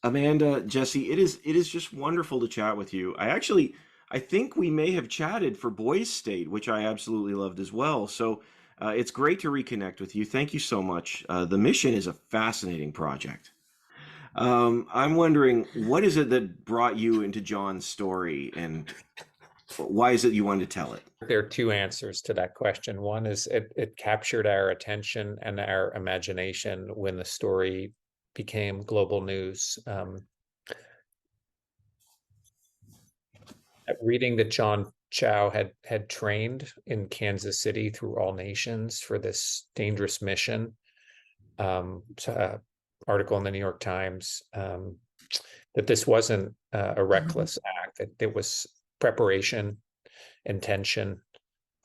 Amanda, Jesse, it is just wonderful to chat with you. I think we may have chatted for Boys State, which I absolutely loved as well. So it's great to reconnect with you. Thank you so much. The mission is a fascinating project. I'm wondering, what is it that brought you into John's story, and why is it you wanted to tell it? There are two answers to that question. One is it captured our attention and our imagination when the story became global news. Reading that John Chau had trained in Kansas City through All Nations for this dangerous mission. Article in the New York Times, that this wasn't a reckless act, that it was preparation, intention,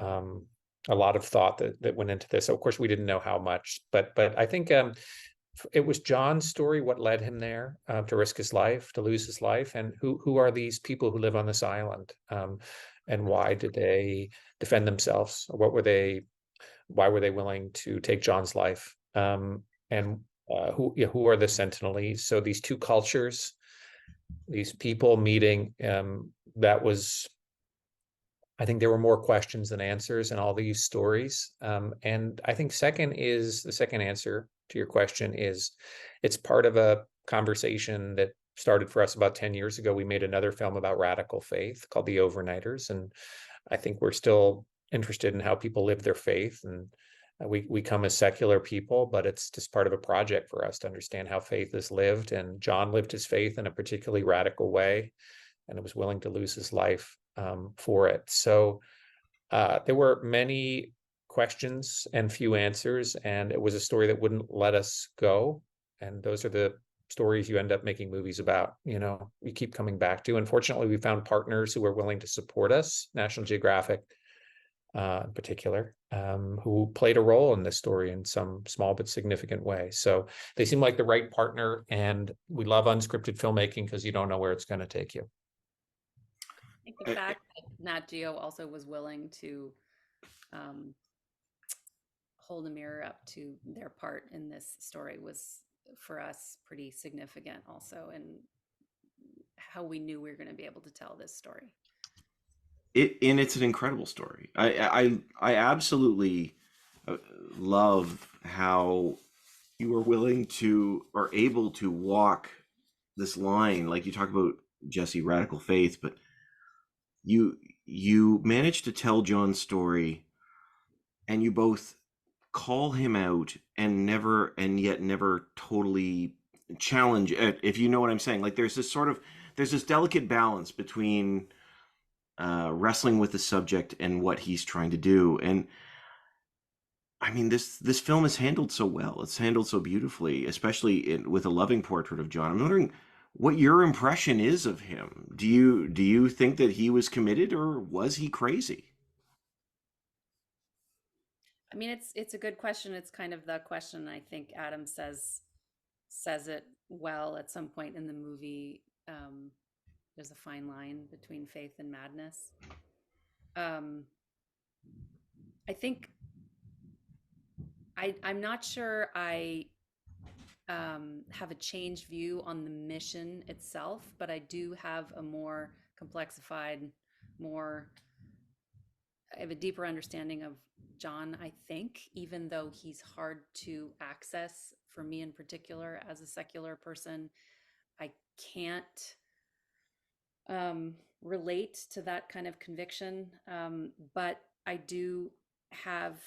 um, a lot of thought that went into this. Of course, we didn't know how much, but I think it was John's story what led him there, to risk his life, to lose his life, and who are these people who live on this island, and why did they defend themselves? What were they? Why were they willing to take John's life? And who are the Sentinelese? So these two cultures, these people meeting, that was, I think there were more questions than answers in all these stories. And I think the second answer to your question is it's part of a conversation that started for us about 10 years ago. We made another film about radical faith called The Overnighters. And I think we're still interested in how people live their faith. And we come as secular people, but it's just part of a project for us to understand how faith is lived. And John lived his faith in a particularly radical way and was willing to lose his life, for it. So there were many questions and few answers, and it was a story that wouldn't let us go. And those are the stories you end up making movies about. You keep coming back to. Unfortunately, we found partners who were willing to support us, National Geographic, in particular, who played a role in this story in some small but significant way. So they seem like the right partner, and we love unscripted filmmaking because you don't know where it's going to take you. I think the fact that Nat Geo also was willing to um, hold a mirror up to their part in this story was for us pretty significant also, and how we knew we were going to be able to tell this story. It's an incredible story. I absolutely uh, love how you were willing to or able to walk this line, like you talk about, Jesse, radical faith, but you you managed to tell John's story, and you both call him out and yet never totally challenge it, if you know what I'm saying. Like there's this delicate balance between wrestling with the subject and what he's trying to do. And I mean, this film is handled so well. It's handled so beautifully, especially with a loving portrait of John. I'm wondering what your impression is of him. Do you think that he was committed, or was he crazy? I mean, it's a good question. It's kind of the question. I think Adam says it well at some point in the movie. There's a fine line between faith and madness. Um, I think I'm not sure I have a changed view on the mission itself, but I do have a more complexified, more I have a deeper understanding of John, I think, even though he's hard to access for me in particular as a secular person. I can't relate to that kind of conviction, but I do have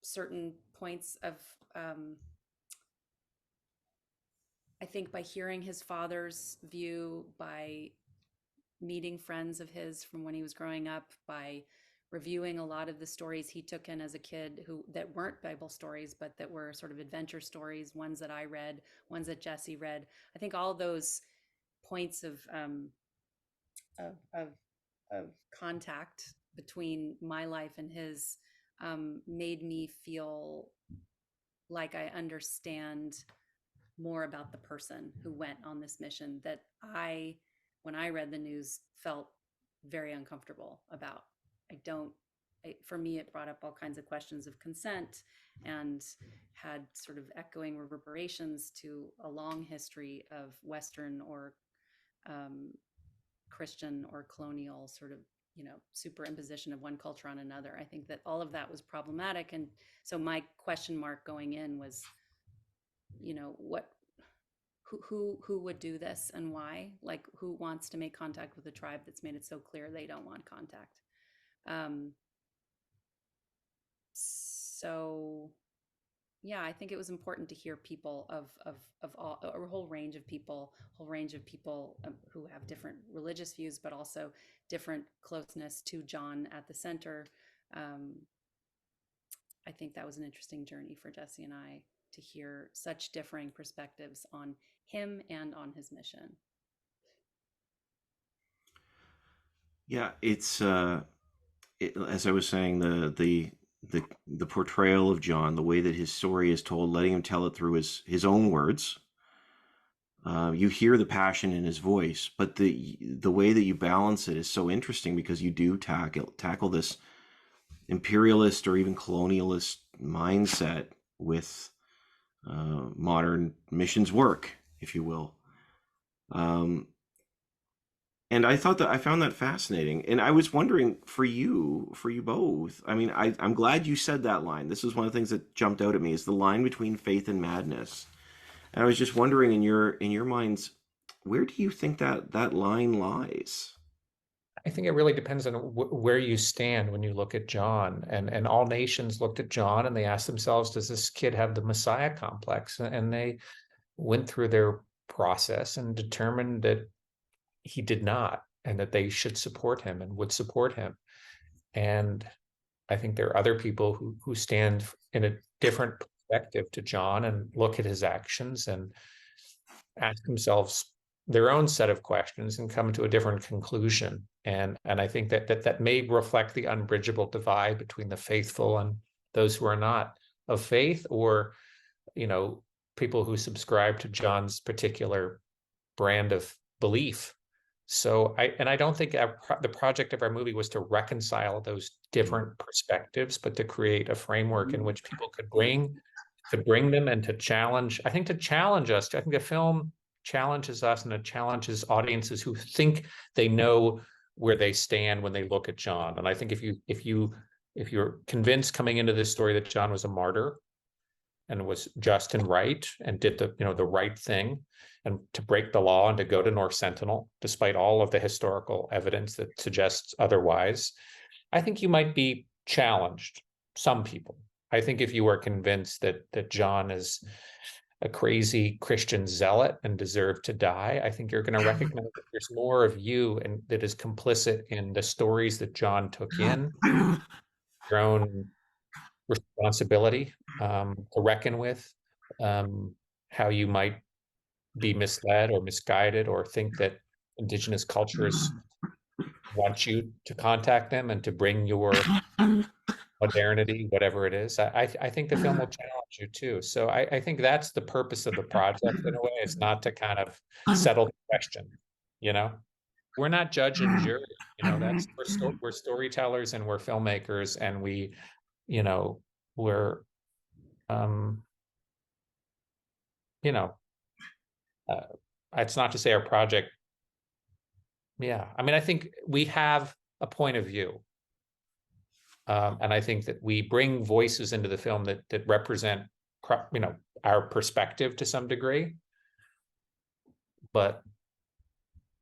certain points of, um, I think, by hearing his father's view, by meeting friends of his from when he was growing up, by reviewing a lot of the stories he took in as a kid who that weren't Bible stories, but that were sort of adventure stories, ones that I read, ones that Jesse read. I think all those points of of, of contact between my life and his made me feel like I understand more about the person who went on this mission that when I read the news, felt very uncomfortable about. I don't for me, it brought up all kinds of questions of consent and had sort of echoing reverberations to a long history of Western or Christian or colonial sort of, superimposition of one culture on another. I think that all of that was problematic. And so my question mark going in was, what, who would do this and why? Like, who wants to make contact with a tribe that's made it so clear they don't want contact? So yeah, I think it was important to hear people of all, a whole range of people, who have different religious views, but also different closeness to John at the center. I think that was an interesting journey for Jesse and I to hear such differing perspectives on him and on his mission. Yeah, it's as I was saying, the portrayal of John, the way that his story is told, letting him tell it through his own words. You hear the passion in his voice, but the way that you balance it is so interesting, because you do tackle this imperialist or even colonialist mindset with modern missions work, if you will. And I found that fascinating. And I was wondering, for you both, I mean, I'm glad you said that line. This is one of the things that jumped out at me, is the line between faith and madness. And I was just wondering, in your minds, where do you think that line lies? I think it really depends on where you stand when you look at John. And all nations looked at John and they asked themselves, does this kid have the Messiah complex? And they went through their process and determined that he did not, and that they should support him and would support him. And I think there are other people who stand in a different perspective to John and look at his actions and ask themselves their own set of questions and come to a different conclusion. And I think that may reflect the unbridgeable divide between the faithful and those who are not of faith, or, people who subscribe to John's particular brand of belief. So I don't think the project of our movie was to reconcile those different perspectives, but to create a framework in which people could bring them, and to challenge. I think to challenge us. I think the film challenges us, and it challenges audiences who think they know where they stand when they look at John. And I think if you're convinced coming into this story that John was a martyr and was just and right and did the right thing, and to break the law and to go to North Sentinel, despite all of the historical evidence that suggests otherwise, I think you might be challenged. Some people. I think if you are convinced that John is a crazy Christian zealot and deserved to die, I think you're going to recognize that there's more of you and that is complicit in the stories that John took in, your own responsibility to reckon with, how you might be misled or misguided, or think that indigenous cultures want you to contact them and to bring your modernity, whatever it is. I think the film will challenge you too. So I think that's the purpose of the project in a way. It's not to kind of settle the question, We're not judge and jury, we're storytellers and we're filmmakers, and we're it's not to say our project. Yeah, I mean, I think we have a point of view, and I think that we bring voices into the film that represent, our perspective to some degree, but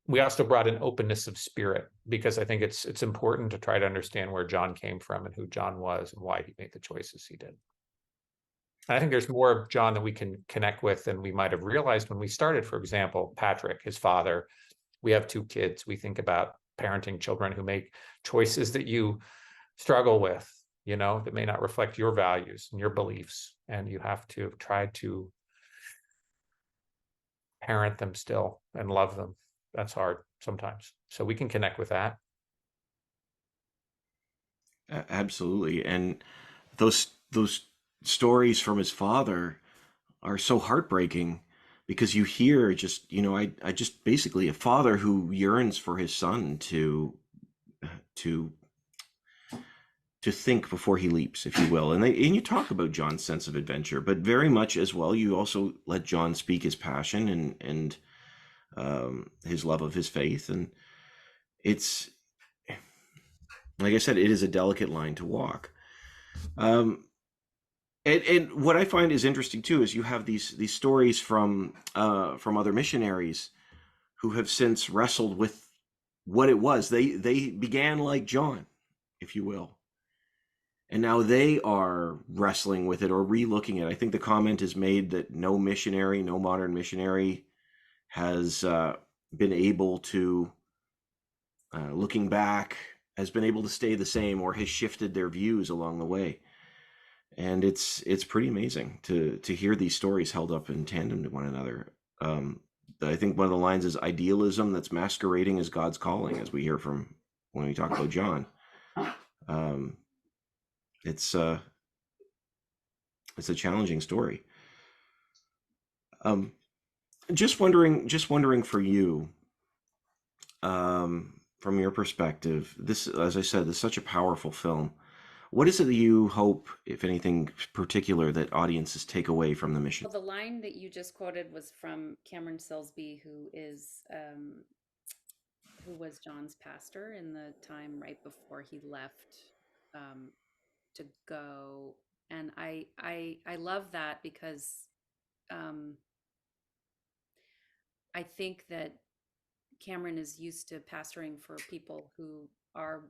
we also brought an openness of spirit, because I think it's important to try to understand where John came from and who John was and why he made the choices he did. And I think there's more of John that we can connect with than we might have realized when we started. For example, Patrick, his father. We have 2 kids. We think about parenting children who make choices that you struggle with, that may not reflect your values and your beliefs. And you have to try to parent them still and love them. That's hard sometimes. So we can connect with that. Absolutely. And those stories from his father are so heartbreaking, because you hear just, I just basically a father who yearns for his son to think before he leaps, if you will. And you talk about John's sense of adventure, but very much as well, you also let John speak his passion and his love of his faith. And it's, like I said, it is a delicate line to walk. Um, and what I find is interesting too is you have these stories from other missionaries who have since wrestled with what it was. They began like John, if you will, and now they are wrestling with it or relooking it. I think the comment is made that no missionary, no modern missionary, has been able to, looking back, has been able to stay the same or has shifted their views along the way. And it's pretty amazing to hear these stories held up in tandem to one another. Um, I think one of the lines is idealism that's masquerading as God's calling, as we hear from when we talk about John. Um, it's it's a challenging story. Um, just wondering for you, from your perspective, this, as I said, this is such a powerful film. What is it that you hope, if anything particular, that audiences take away from the mission? Well, the line that you just quoted was from Cameron Silsby, who was John's pastor in the time right before he left um, to go. And I love that because um, I think that Cameron is used to pastoring for people who are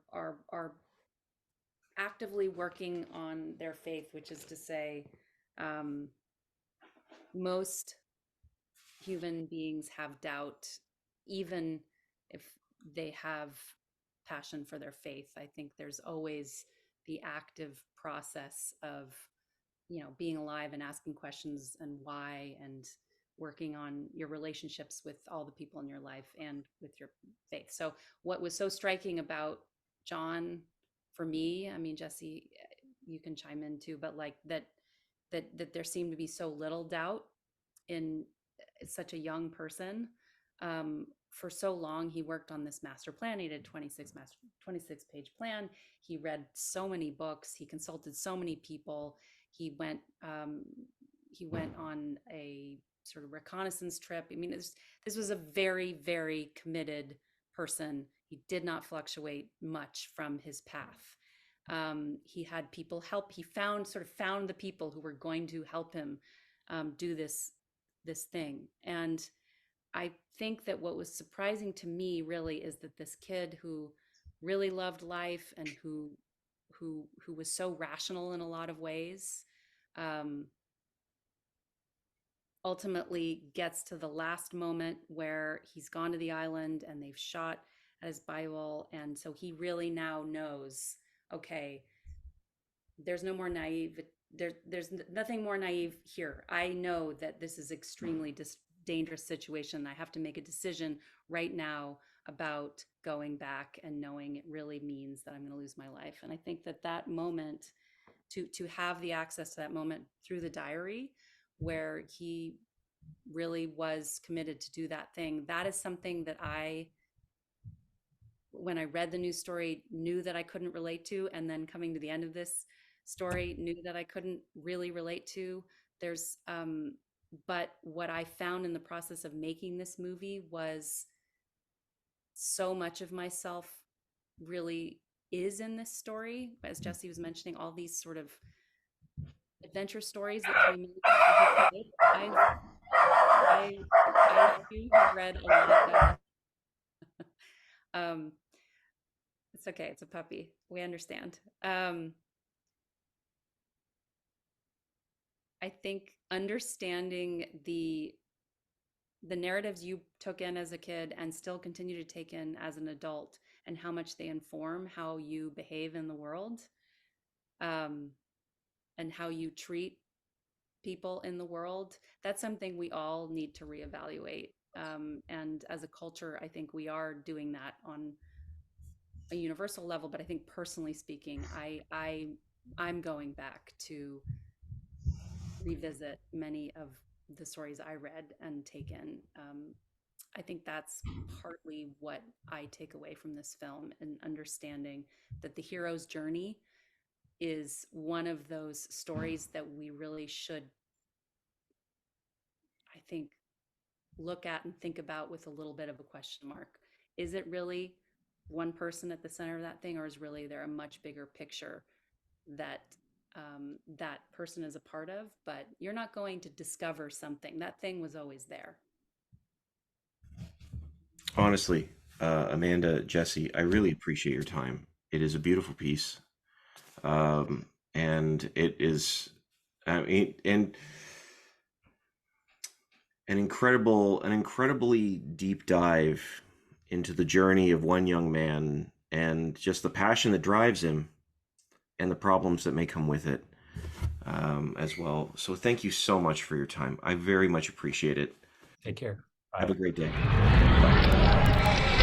actively working on their faith, which is to say, um, most human beings have doubt, even if they have passion for their faith. I think there's always the active process of, being alive and asking questions and why, and working on your relationships with all the people in your life and with your faith. So what was so striking about John for me, I mean, Jesse, you can chime in too, but like that there seemed to be so little doubt in such a young person. For so long, he worked on this master plan. He did 26 page plan. He read so many books. He consulted so many people. He went on a sort of reconnaissance trip. I mean, this was a very, very committed person. He did not fluctuate much from his path. He had people help. He found the people who were going to help him do this thing. And I think that what was surprising to me really is that this kid who really loved life and who was so rational in a lot of ways, um, ultimately gets to the last moment where he's gone to the island and they've shot at his Bible, and so he really now knows, okay, there's no more naive. There's nothing more naive here. I know that this is extremely dangerous situation. I have to make a decision right now about going back and knowing it really means that I'm going to lose my life. And I think that moment, to have the access to that moment through the diary, where he really was committed to do that thing, that is something that when I read the news story, knew that I couldn't relate to, and then coming to the end of this story, knew that I couldn't really relate to. But what I found in the process of making this movie was so much of myself really is in this story. As Jesse was mentioning, all these sort of adventure stories that came in. I too have read a lot of. It's okay. It's a puppy. We understand. I think understanding the narratives you took in as a kid and still continue to take in as an adult, and how much they inform how you behave in the world, and how you treat people in the world, that's something we all need to reevaluate. And as a culture, I think we are doing that on a universal level. But I think personally speaking, I'm going back to revisit many of the stories I read and take in. I think that's partly what I take away from this film, and understanding that the hero's journey is one of those stories that we really should, I think, look at and think about with a little bit of a question mark. Is it really one person at the center of that thing, or is really there a much bigger picture that that person is a part of? But you're not going to discover something. That thing was always there. Honestly, Amanda, Jesse, I really appreciate your time. It is a beautiful piece, and it is, I mean, and an incredibly deep dive into the journey of one young man and just the passion that drives him and the problems that may come with it, as well. So thank you so much for your time. I very much appreciate it. Take care. Have Bye. a great day. Bye.